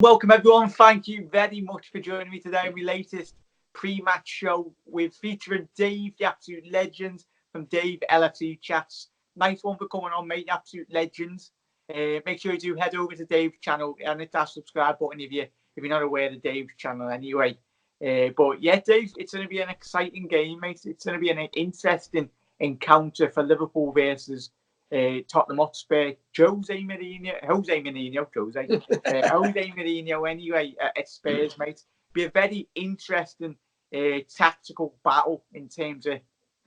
Welcome everyone. Thank you very much for joining me today on my latest pre-match show with featuring Dave, the absolute legend from Dave LFC Chats. Nice one for coming on, mate. The absolute legends. Make sure you do head over to Dave's channel and hit that subscribe button if you're not aware of Dave's channel anyway. But yeah, Dave, it's going to be an exciting game, mate. It's going to be an interesting encounter for Liverpool versus Tottenham Hotspur. Jose Mourinho anyway at Spurs, mate. Be a very interesting tactical battle in terms of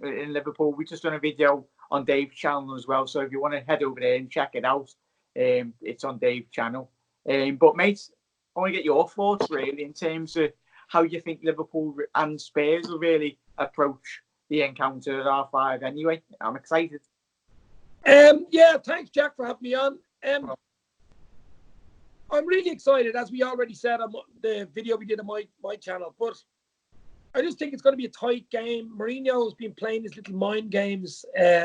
in Liverpool. We just done a video on Dave's channel as well, so if you want to head over there and check it out, it's on Dave's channel. But mate, I want to get your thoughts really in terms of how you think Liverpool and Spurs will really approach the encounter at R5 anyway. I'm excited. Yeah, thanks, Jack, for having me on. I'm really excited, as we already said on the video we did on my channel, but I just think it's going to be a tight game. Mourinho has been playing his little mind games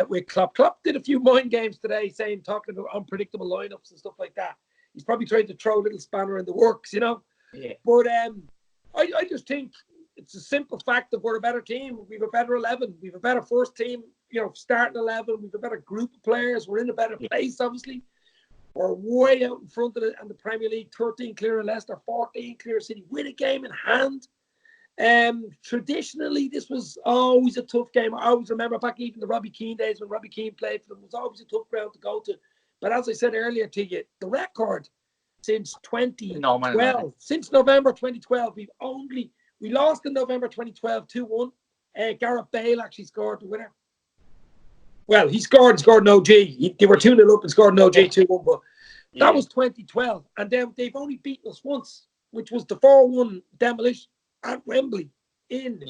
with Klopp. Klopp did a few mind games today, talking about unpredictable lineups and stuff like that. He's probably trying to throw a little spanner in the works, you know. Yeah. But I just think it's a simple fact that we're a better team. We have a better 11. We have a better first team, starting 11. We have a better group of players. We're in a better place, obviously. We're way out in front of it and the Premier League, 13 clear of Leicester, 14 clear of City, with a game in hand. Traditionally, this was always a tough game. I always remember back even the Robbie Keane days when Robbie Keane played for them. It was always a tough ground to go to. But as I said earlier to you, the record since 2012, since November 2012, we lost in November 2012 2-1. Gareth Bale actually scored the winner. Well, he scored an OG. They were 2-0 up and scored an OG 2-1, but that was 2012. And then they've only beaten us once, which was the 4-1 demolition at Wembley in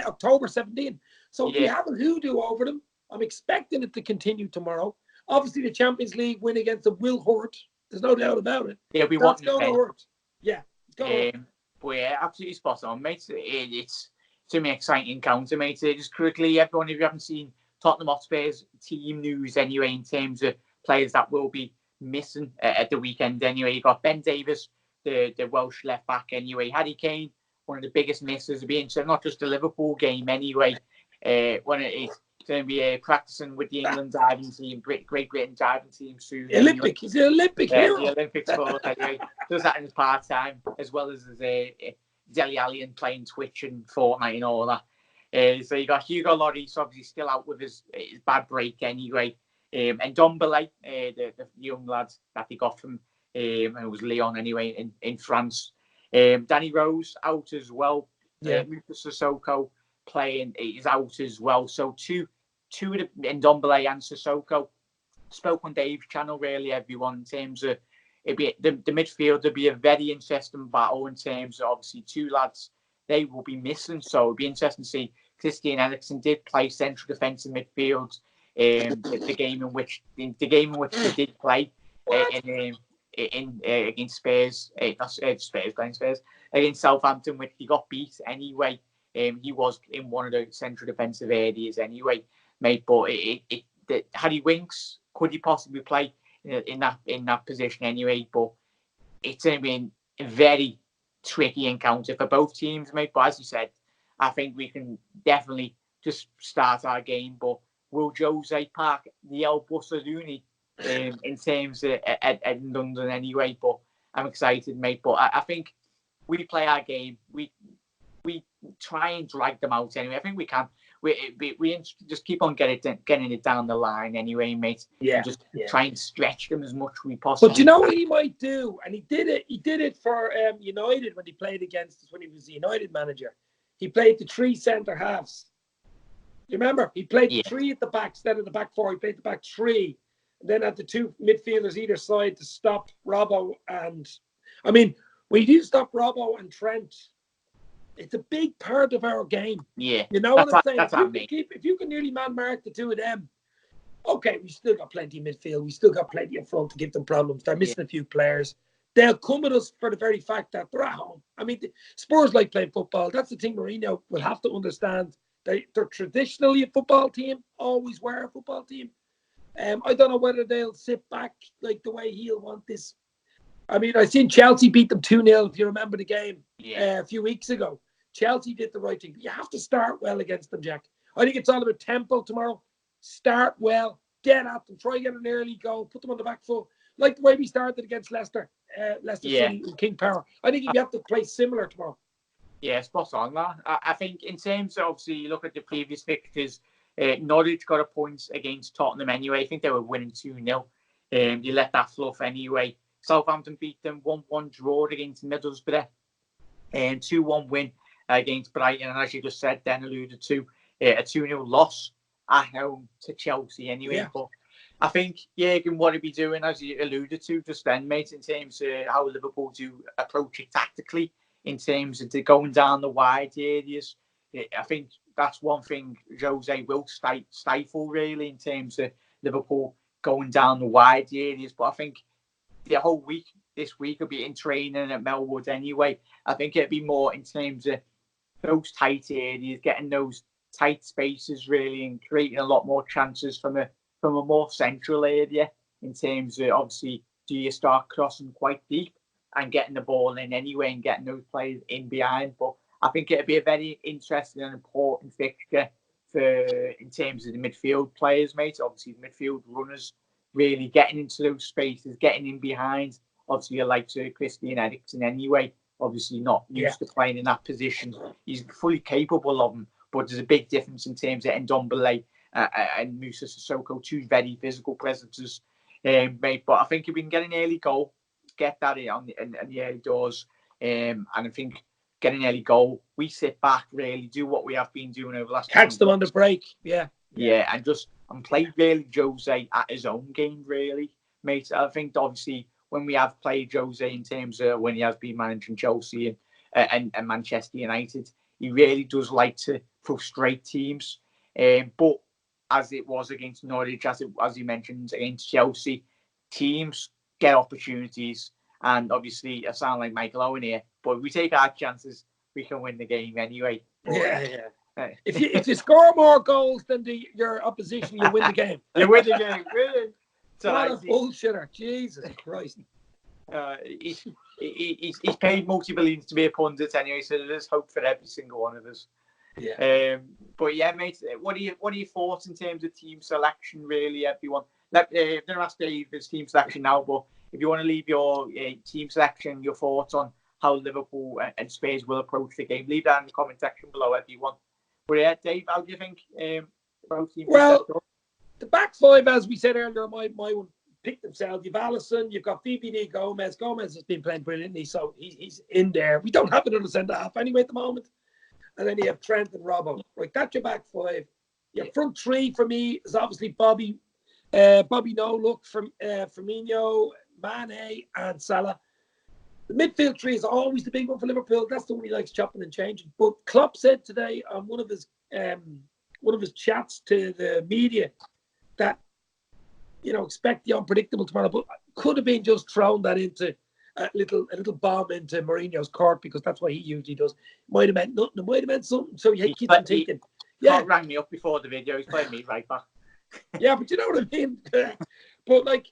October 17. So we have a hoodoo over them. I'm expecting it to continue tomorrow. Obviously, the Champions League win against them will hurt. There's no doubt about it. Yeah, we want to hurt. Yeah, it's going to hurt. But yeah, absolutely spot on, mate. It's to me exciting encounter, mate. Just quickly, everyone, if you haven't seen Tottenham Hotspur's team news anyway, in terms of players that will be missing at the weekend anyway. You got Ben Davies, the Welsh left back anyway. Harry Kane, one of the biggest misses of being not just the Liverpool game anyway. When it's going to be practicing with the England diving team, Great Britain diving team soon. Olympic, he's an Olympic hero. The Olympic sport anyway. Does that in his part time, as well as Dele Alli playing Twitch and Fortnite and all that. So you got Hugo Lloris obviously still out with his bad break anyway. And Ndombele, the young lad that he got from it was Lyon anyway in France. Danny Rose out as well. Lucas Sissoko playing is out as well. So two of the Ndombele and Sissoko spoke on Dave's channel really, everyone, in terms of it'd be the midfield would be a very interesting battle in terms of obviously two lads they will be missing. So it'd be interesting to see. Christian Eriksen did play central defensive midfield. The game in which they did play against Spurs, against Southampton, which he got beat anyway. He was in one of the central defensive areas anyway, mate. But Harry Winks, could he possibly play in that position anyway? But it's going to be a very tricky encounter for both teams, mate. But as you said, I think we can definitely just start our game. But will Jose park the El Bussaduni in terms of at London anyway? But I'm excited, mate. But I think we play our game. We try and drag them out anyway. I think we can. We just keep on getting it down the line anyway, mate. Yeah. And just try and stretch them as much as we possibly. But you know what he might do, and he did it. He did it for United when he played against us when he was the United manager. He played the three centre halves. You remember? He played the three at the back instead of the back four. He played the back three, and then had the two midfielders either side to stop Robbo and. I mean, when you do stop Robbo and Trent, it's a big part of our game. Yeah. You know what I'm saying? If you can nearly man mark the two of them, okay, we still got plenty of midfield. We still got plenty up front to give them problems. They're missing a few players. They'll come at us for the very fact that they're at home. I mean, Spurs like playing football. That's the thing Mourinho will have to understand. They're traditionally a football team, always were a football team. I don't know whether they'll sit back like the way he'll want this I mean, I seen Chelsea beat them 2-0, if you remember the game a few weeks ago. Chelsea did the right thing. You have to start well against them, Jack. I think it's all about tempo tomorrow. Start well, get at them, try to get an early goal, put them on the back foot, like the way we started against Leicester City in King Power. I think you have to play similar tomorrow. Yeah, spot on that. I think in terms of, obviously, you look at the previous fixtures, Norwich got a point against Tottenham anyway. I think they were winning 2-0. You let that fluff anyway. Southampton beat them 1-1 draw against Middlesbrough, and 2-1 win against Brighton. And as you just said, then alluded to, a 2-0 loss at home to Chelsea anyway. Yeah. But I think Jurgen, what he'd be doing, as you alluded to just then, mate, in terms of how Liverpool do approach it tactically, in terms of going down the wide areas. I think that's one thing Jose will stifle, really, in terms of Liverpool going down the wide areas. But I think the whole week, this week, will be in training at Melwood anyway. I think it'd be more in terms of those tight areas, getting those tight spaces, really, and creating a lot more chances from a more central area, in terms of, obviously, do you start crossing quite deep and getting the ball in anyway and getting those players in behind. But I think it'd be a very interesting and important fixture in terms of the midfield players, mate. Obviously, the midfield runners really getting into those spaces, getting in behind. Obviously, you like Christian Eriksen anyway. Obviously, not used to playing in that position. He's fully capable of them, but there's a big difference in terms of Ndombele and Moussa Sissoko, two very physical presences, mate. But I think if we can get an early goal, get that in the early doors, and I think get an early goal, we sit back, really do what we have been doing over the last. Catch them on the break, and play really Jose at his own game, really, mate. I think obviously when we have played Jose in terms of when he has been managing Chelsea and Manchester United, he really does like to frustrate teams. But as it was against Norwich, as you mentioned, against Chelsea, teams get opportunities. And obviously, I sound like Michael Owen here, but if we take our chances, we can win the game anyway. If you score more goals than your opposition, you win the game. You win the game, really. So what a bullshitter! Jesus Christ. He's paid multi-billions to be a pundit anyway, so there's hope for every single one of us. But yeah, mate, what are your thoughts in terms of team selection, really, everyone? I'm going to ask Dave his team selection now, but if you want to leave your team selection, your thoughts on how Liverpool and Spurs will approach the game, leave that in the comment section below, everyone. But yeah, Dave, how do you think about team selection? The back five, as we said earlier, my one pick themselves. You've Alisson, you've got VVD Gomez. Gomez has been playing brilliantly, so he's in there. We don't have another centre-half anyway at the moment. And then you have Trent and Robbo. Right, that's your back five. Your front three for me is obviously Bobby No Look, from Firmino, Mane, and Salah. The midfield three is always the big one for Liverpool. That's the one he likes chopping and changing. But Klopp said today on one of his chats to the media that, expect the unpredictable tomorrow. But could have been just thrown that into a little bomb into Mourinho's court, because that's what he usually does. Might have meant nothing. It might have meant something. So he keeps on thinking. Klopp rang me up before the video. He's playing me right back. Yeah, but you know what I mean. But like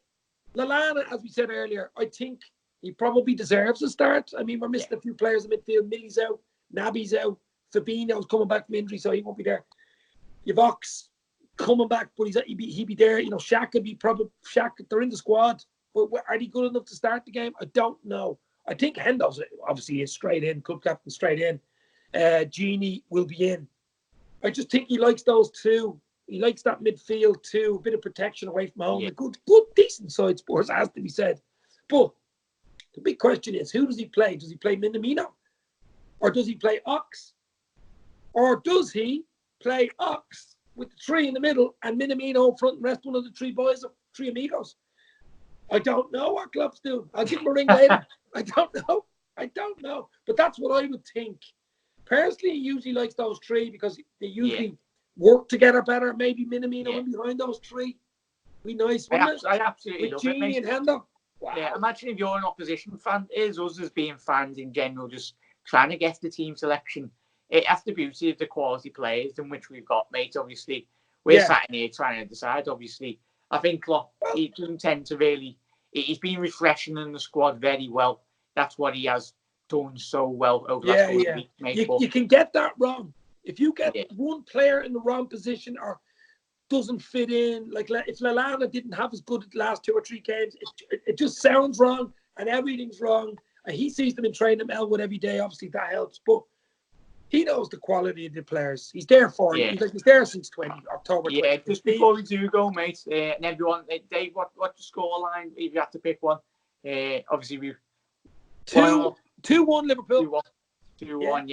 Lallana, as we said earlier, I think he probably deserves a start. I mean, we're missing a few players in midfield. Millie's out, Naby's out, Fabinho's coming back from injury, so he won't be there. You've Ox coming back, but he'd be there. Shaq could be they're in the squad, but are they good enough to start the game? I don't know. I think Hendo's obviously is straight in, club captain straight in. Genie will be in. I just think he likes those two. He likes that midfield too, a bit of protection away from home. A good, decent side, Spurs, has to be said. But the big question is, who does he play? Does he play Minamino? Or does he play Ox? Or does he play Ox with the three in the middle and Minamino up front and rest one of the three boys, three amigos? I don't know what Klopp's doing. I'll give him a ring later. I don't know. But that's what I would think. Personally, he usually likes those three because they usually work together better. Maybe Minamino in behind those three. Be nice, wouldn't it? I absolutely with love Genie it, and Hendo. Wow. Yeah, imagine if you're an opposition fan, us as being fans in general, just trying to get the team selection. That's the beauty of the quality players in which we've got, mate. Obviously, we're sat in here trying to decide. Obviously, I think Klopp, he doesn't tend to really he's been refreshing in the squad very well. That's what he has done so well over the last couple of weeks, mate. You can get that wrong. If you get one player in the wrong position or doesn't fit in, like if Lallana didn't have as good the last 2 or 3 games, it just sounds wrong and everything's wrong. And he sees them in training Elwood every day. Obviously, that helps. But he knows the quality of the players. He's there for it. He's there since October 20. Yeah, just before we do go, mate, and everyone, Dave, what's the scoreline if you have to pick one? Obviously, we've 2-1 Liverpool. 2-1,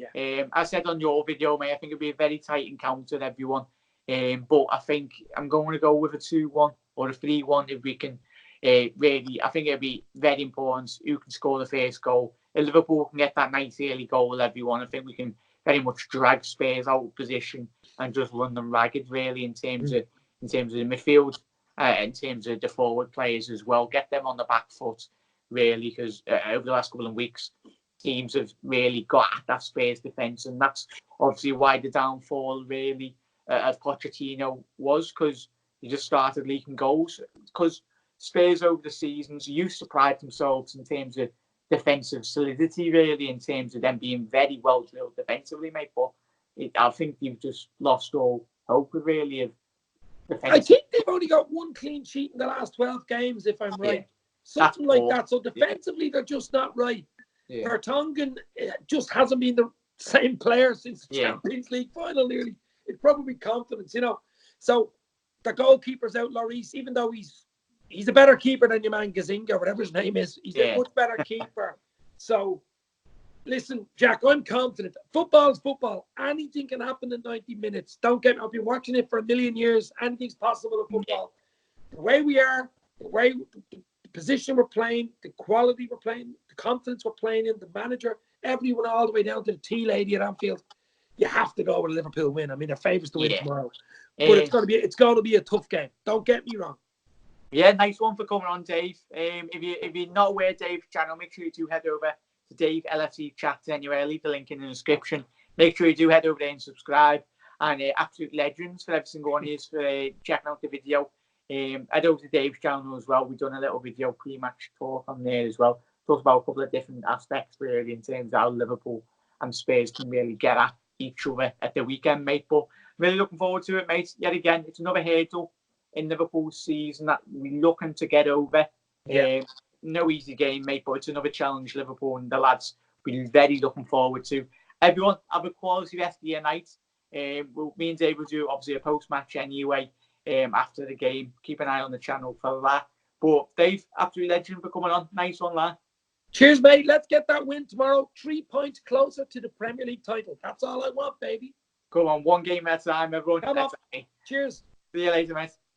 yeah. I said on your video, mate, I think it'll be a very tight encounter with everyone. But I think I'm going to go with a 2-1 or a 3-1 if we can. Really, I think it'll be very important who can score the first goal. If Liverpool can get that nice early goal with everyone, I think we can very much drag Spurs out of position and just run them ragged, really, in terms of the midfield, in terms of the forward players as well. Get them on the back foot, really, because over the last couple of weeks, teams have really got at that Spurs defence, and that's obviously why the downfall, really, of Pochettino was, because he just started leaking goals. Because Spurs over the seasons used to pride themselves in terms of defensive solidity, really, in terms of them being very well drilled defensively, mate. But I think they've just lost all hope, really, of defense. I think they've only got 1 clean sheet in the last 12 games, if I'm right. Something like that. So defensively, they're just not right. Vertonghen just hasn't been the same player since the Champions League final, nearly. It's probably confidence, So the goalkeeper's out, Lloris, even though he's a better keeper than your man Gazzaniga, whatever his name is. He's a much better keeper. So, listen, Jack, I'm confident. Football's football. Anything can happen in 90 minutes. Don't get me. I've been watching it for a million years. Anything's possible in football. The way we are, the position we're playing, the quality we're playing, the confidence we're playing in, the manager, everyone all the way down to the tea lady at Anfield. You have to go with a Liverpool win. I mean, they're favourites to win tomorrow. But it's going to be a tough game. Don't get me wrong. Yeah, nice one for coming on, Dave. If you're not aware of Dave's channel, make sure you do head over to Dave LFC Chats anyway. I'll leave the link in the description. Make sure you do head over there and subscribe. And absolute legends for every single one of you for checking out the video. Head over to Dave's channel as well. We've done a little video pre-match talk on there as well. Talked about a couple of different aspects, really, in terms of how Liverpool and Spurs can really get at each other at the weekend, mate. But really looking forward to it, mate. Yet again, it's another hurdle in Liverpool's season that we're looking to get over. No easy game, mate, but it's another challenge Liverpool and the lads we're very looking forward to. Everyone, have a quality rest of your night. Me and Dave will do obviously a post-match anyway after the game. Keep an eye on the channel for that. But Dave, absolute legend for coming on. Nice one, lad. Cheers, mate. Let's get that win tomorrow. 3 points closer to the Premier League title. That's all I want, baby. Come on, 1 game at a time, everyone. Come on. Cheers. See you later, mate.